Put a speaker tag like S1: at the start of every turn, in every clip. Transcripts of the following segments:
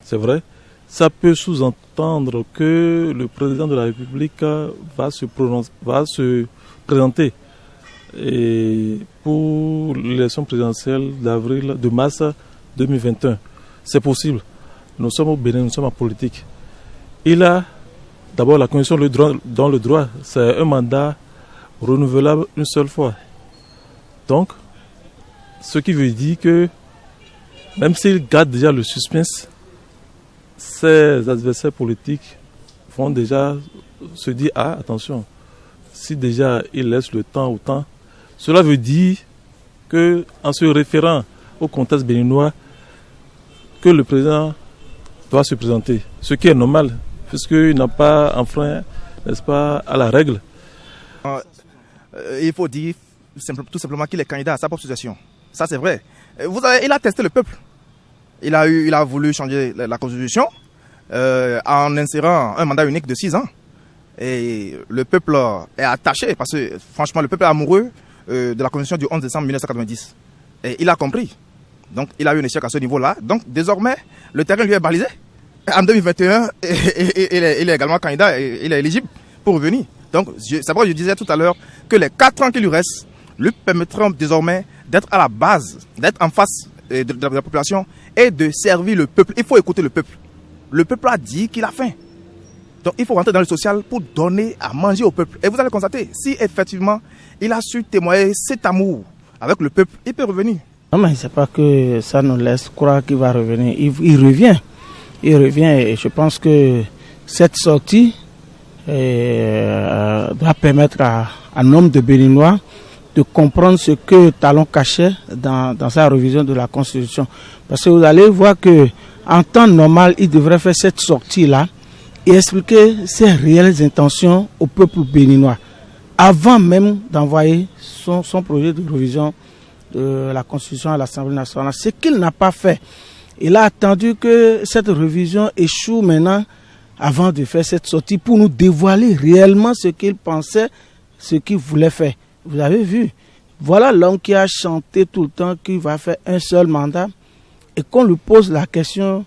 S1: c'est vrai. Ça peut sous-entendre que le président de la République va se présenter et pour l'élection présidentielle de mars 2021. C'est possible. Nous sommes au Bénin, nous sommes en politique. Il a d'abord la Constitution dans le droit, c'est un mandat renouvelable une seule fois. Donc, ce qui veut dire que même s'il garde déjà le suspense, ses adversaires politiques vont déjà se dire « Ah, attention, si déjà il laisse le temps au temps », cela veut dire qu'en se référant au contexte béninois, que le président doit se présenter, ce qui est normal, puisqu'il n'a pas enfreint, n'est-ce pas, à la règle.
S2: Il faut dire tout simplement qu'il est candidat à sa propre situation. Ça, c'est vrai. Il a testé le peuple. Il a voulu changer la constitution en insérant un mandat unique de 6 ans. Et le peuple est attaché parce que, franchement, le peuple est amoureux de la constitution du 11 décembre 1990. Et il a compris. Donc, il a eu un échec à ce niveau-là. Donc, désormais, le terrain lui est balisé. En 2021, il est également candidat et il est éligible pour revenir. Donc, c'est pourquoi je disais tout à l'heure que les 4 ans qui lui restent lui permettront désormais d'être à la base, d'être en face de la population et de servir le peuple. Il faut écouter le peuple. Le peuple a dit qu'il a faim. Donc, il faut rentrer dans le social pour donner à manger au peuple. Et vous allez constater, si effectivement, il a su témoigner cet amour avec le peuple, il peut revenir.
S3: Non, mais c'est pas que ça nous laisse croire qu'il va revenir. Il revient. Il revient et je pense que cette sortie doit permettre à un homme de Béninois de comprendre ce que Talon cachait dans sa révision de la Constitution. Parce que vous allez voir que en temps normal, il devrait faire cette sortie-là et expliquer ses réelles intentions au peuple béninois avant même d'envoyer son projet de révision de la Constitution à l'Assemblée nationale. Ce qu'il n'a pas fait. Il a attendu que cette révision échoue maintenant avant de faire cette sortie pour nous dévoiler réellement ce qu'il pensait, ce qu'il voulait faire. Vous avez vu, voilà l'homme qui a chanté tout le temps qu'il va faire un seul mandat et qu'on lui pose la question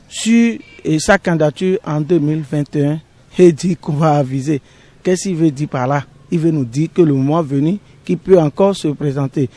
S3: sur sa candidature en 2021 et dit qu'on va aviser. Qu'est-ce qu'il veut dire par là? Il veut nous dire que le moment venu, qu'il peut encore se présenter.